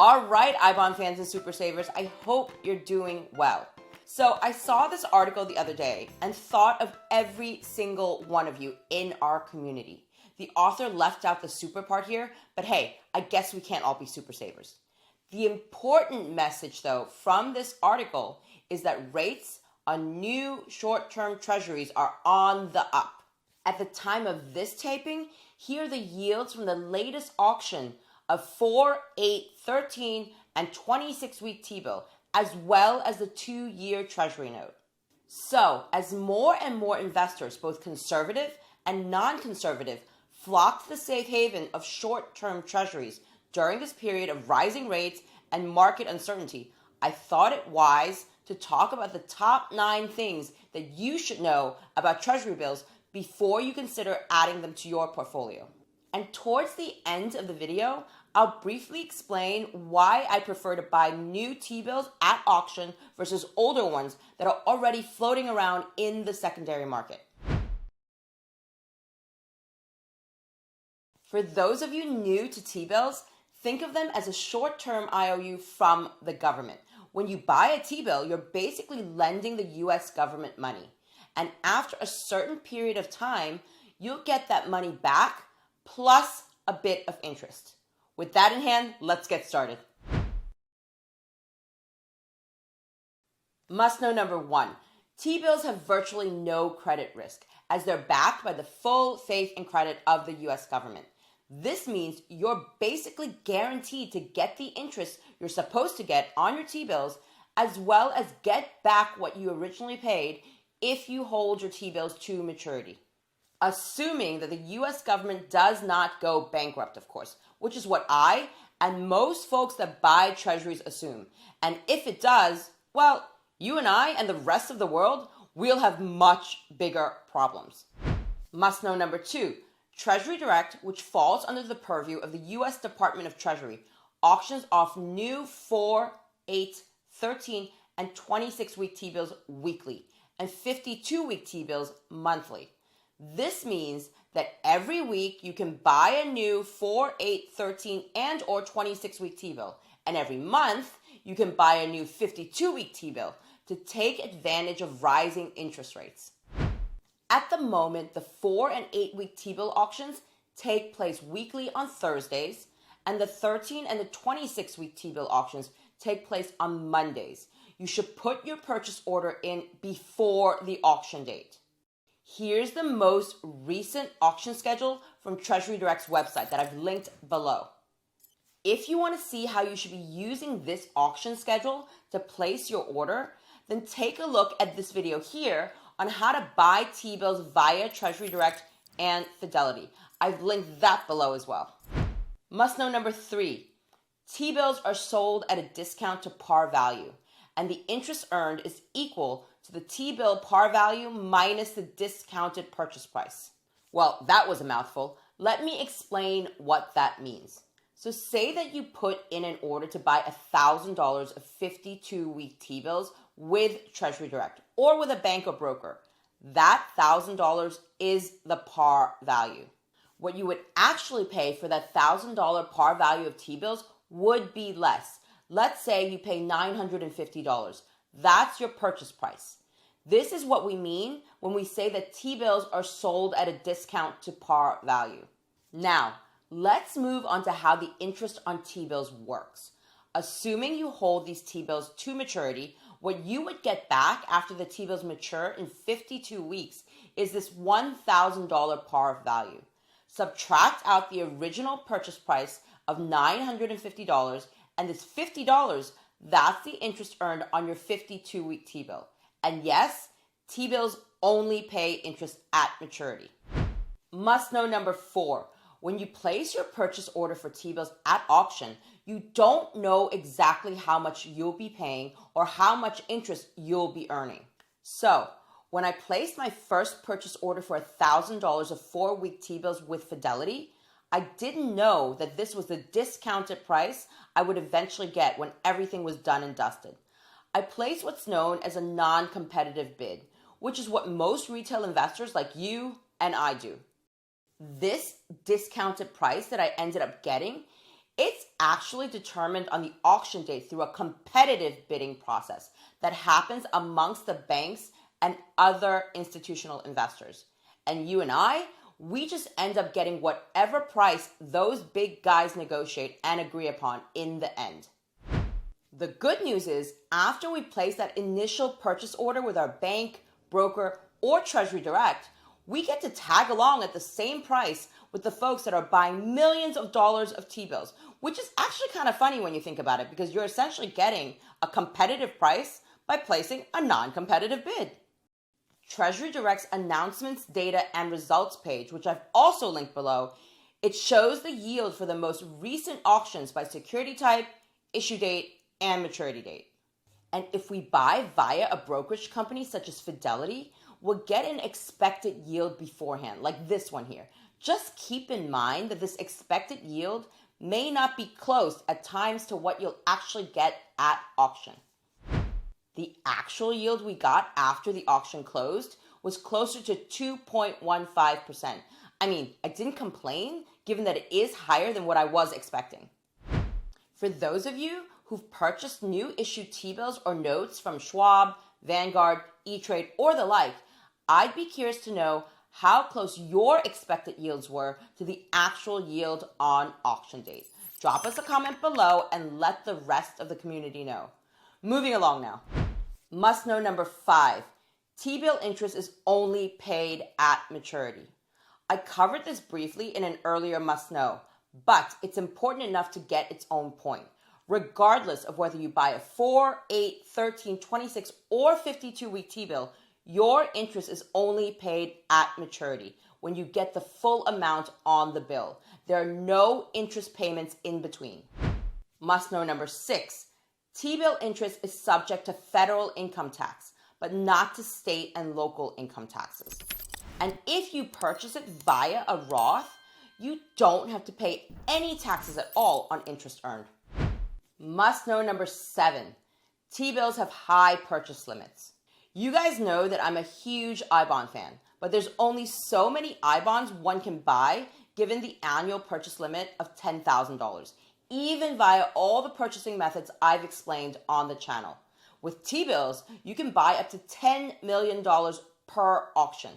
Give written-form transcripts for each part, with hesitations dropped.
All right, iBond fans and super savers, I hope you're doing well. So I saw this article the other day and thought of every single one of you in our community. The author left out the super part here, but hey, I guess we can't all be super savers. The important message, though, from this article is that rates on new short-term treasuries are on the up. At the time of this taping, here are the yields from the latest auction of 4, 8, 13, and 26-week T-bill, as well as the 2-year Treasury note. So, as more and more investors, both conservative and non-conservative, flock to the safe haven of short-term treasuries during this period of rising rates and market uncertainty, I thought it wise to talk about the top 9 things that you should know about Treasury bills before you consider adding them to your portfolio. And towards the end of the video, I'll briefly explain why I prefer to buy new T-bills at auction versus older ones that are already floating around in the secondary market. For those of you new to T-bills, think of them as a short-term IOU from the government. When you buy a T-bill, you're basically lending the US government money. And after a certain period of time, you'll get that money back plus a bit of interest. With that in hand, let's get started. Must know number 1, T-bills have virtually no credit risk as they're backed by the full faith and credit of the US government. This means you're basically guaranteed to get the interest you're supposed to get on your T-bills, as well as get back what you originally paid if you hold your T-bills to maturity. Assuming that the US government does not go bankrupt, of course, which is what I and most folks that buy treasuries assume. And if it does, well, you and I and the rest of the world, we'll have much bigger problems. Must know number 2, Treasury Direct, which falls under the purview of the US Department of Treasury, auctions off new 4, 8, 13, and 26-week T-bills weekly and 52-week T-bills monthly. This means that every week you can buy a new 4, 8, 13, and or 26-week T-bill, and every month you can buy a new 52-week T-bill to take advantage of rising interest rates. At the moment, the 4 and 8-week T-bill auctions take place weekly on Thursdays, and the 13 and the 26-week T-bill auctions take place on Mondays. You should put your purchase order in before the auction date. Here's the most recent auction schedule from Treasury Direct's website that I've linked below. If you want to see how you should be using this auction schedule to place your order, then take a look at this video here on how to buy T-bills via Treasury Direct and Fidelity. I've linked that below as well. Must know number 3, T-bills are sold at a discount to par value, and the interest earned is equal to the T-bill par value minus the discounted purchase price. Well, that was a mouthful. Let me explain what that means. So say that you put in an order to buy $1,000 of 52-week T-bills with Treasury Direct or with a bank or broker. That $1,000 is the par value. What you would actually pay for that $1,000 par value of T-bills would be less. Let's say you pay $950. That's your purchase price. This is what we mean when we say that T-bills are sold at a discount to par value. Now, let's move on to how the interest on T-bills works. Assuming you hold these T-bills to maturity, what you would get back after the T-bills mature in 52 weeks is this $1,000 par value. Subtract out the original purchase price of $950 and this $50, that's the interest earned on your 52-week T-bill. And yes, T-bills only pay interest at maturity. Must know number 4, when you place your purchase order for T-bills at auction, you don't know exactly how much you'll be paying or how much interest you'll be earning. So, when I placed my first purchase order for $1,000 of 4-week T-bills with Fidelity, I didn't know that this was the discounted price I would eventually get when everything was done and dusted. I placed what's known as a non-competitive bid, which is what most retail investors like you and I do. This discounted price that I ended up getting It's actually determined on the auction date through a competitive bidding process that happens amongst the banks and other institutional investors. And you and I, we just end up getting whatever price those big guys negotiate and agree upon in the end. The good news is, after we place that initial purchase order with our bank, broker, or Treasury Direct, we get to tag along at the same price with the folks that are buying millions of dollars of T-bills, which is actually kind of funny when you think about it, because you're essentially getting a competitive price by placing a non-competitive bid. Treasury Direct's announcements, data, and results page, which I've also linked below, it shows the yield for the most recent auctions by security type, issue date, and maturity date. And if we buy via a brokerage company such as Fidelity, we'll get an expected yield beforehand, like this one here. Just keep in mind that this expected yield may not be close at times to what you'll actually get at auction. The actual yield we got after the auction closed was closer to 2.15%. I mean, I didn't complain, given that it is higher than what I was expecting. For those of you who've purchased new issue T-bills or notes from Schwab, Vanguard, E-Trade, or the like, I'd be curious to know how close your expected yields were to the actual yield on auction date. Drop us a comment below and let the rest of the community know. Moving along now. Must know number 5, T-bill interest is only paid at maturity. I covered this briefly in an earlier must know, but it's important enough to get its own point. Regardless of whether you buy a 4, 8, 13, 26, or 52-week T-bill, your interest is only paid at maturity when you get the full amount on the bill. There are no interest payments in between. Must know number 6, T-bill interest is subject to federal income tax, but not to state and local income taxes. And if you purchase it via a Roth, you don't have to pay any taxes at all on interest earned. Must know number 7, T-bills have high purchase limits. You guys know that I'm a huge I-bond fan, but there's only so many I-bonds one can buy given the annual purchase limit of $10,000, even via all the purchasing methods I've explained on the channel. With T-bills, you can buy up to $10 million per auction.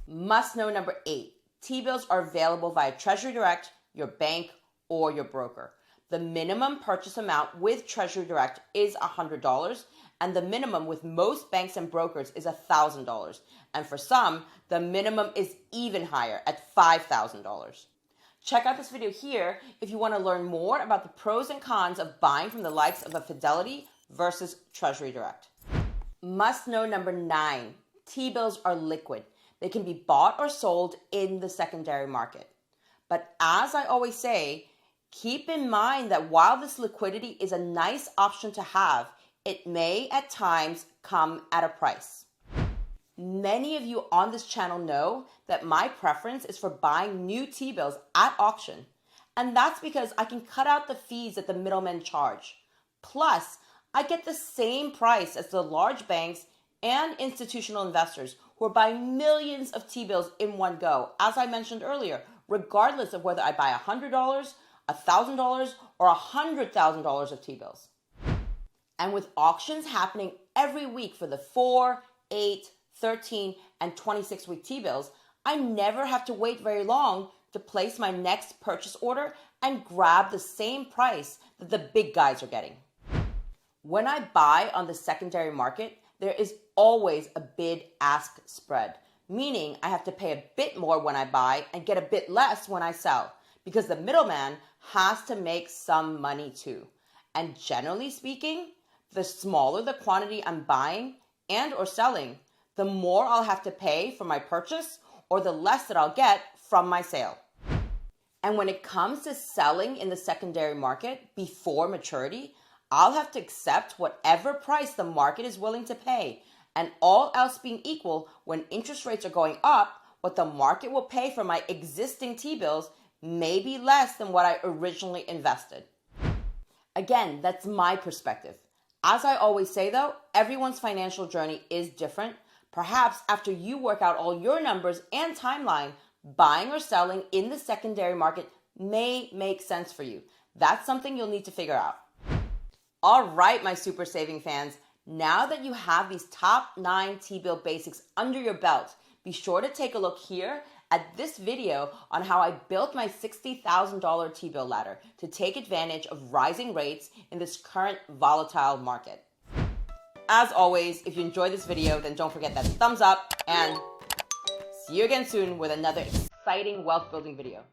Must know number 8, T-bills are available via Treasury Direct, your bank, or your broker. The minimum purchase amount with Treasury Direct is $100, and the minimum with most banks and brokers is $1,000. And for some, the minimum is even higher at $5,000. Check out this video here if you want to learn more about the pros and cons of buying from the likes of a Fidelity versus Treasury Direct. Must know number 9, T-bills are liquid. They can be bought or sold in the secondary market. But as I always say, keep in mind that while this liquidity is a nice option to have, it may at times come at a price. Many of you on this channel know that my preference is for buying new T-bills at auction, and that's because I can cut out the fees that the middlemen charge. Plus, I get the same price as the large banks and institutional investors who are buying millions of T-bills in one go, as I mentioned earlier, regardless of whether I buy $100, $1,000, or $100,000 of T-bills. And with auctions happening every week for the 4, 8, 13, and 26-week T-bills, I never have to wait very long to place my next purchase order and grab the same price that the big guys are getting. When I buy on the secondary market, there is always a bid-ask spread, meaning I have to pay a bit more when I buy and get a bit less when I sell, because the middleman has to make some money too. And generally speaking, the smaller the quantity I'm buying and or selling, the more I'll have to pay for my purchase or the less that I'll get from my sale. And when it comes to selling in the secondary market before maturity, I'll have to accept whatever price the market is willing to pay. And all else being equal, when interest rates are going up, what the market will pay for my existing T-bills may be less than what I originally invested. Again, that's my perspective. As I always say though, everyone's financial journey is different. Perhaps after you work out all your numbers and timeline, buying or selling in the secondary market may make sense for you. That's something you'll need to figure out. All right, my super saving fans, now that you have these top 9 T-bill basics under your belt, be sure to take a look here at this video on how I built my $60,000 T-bill ladder to take advantage of rising rates in this current volatile market. As always, if you enjoyed this video, then don't forget that thumbs up, and see you again soon with another exciting wealth building video.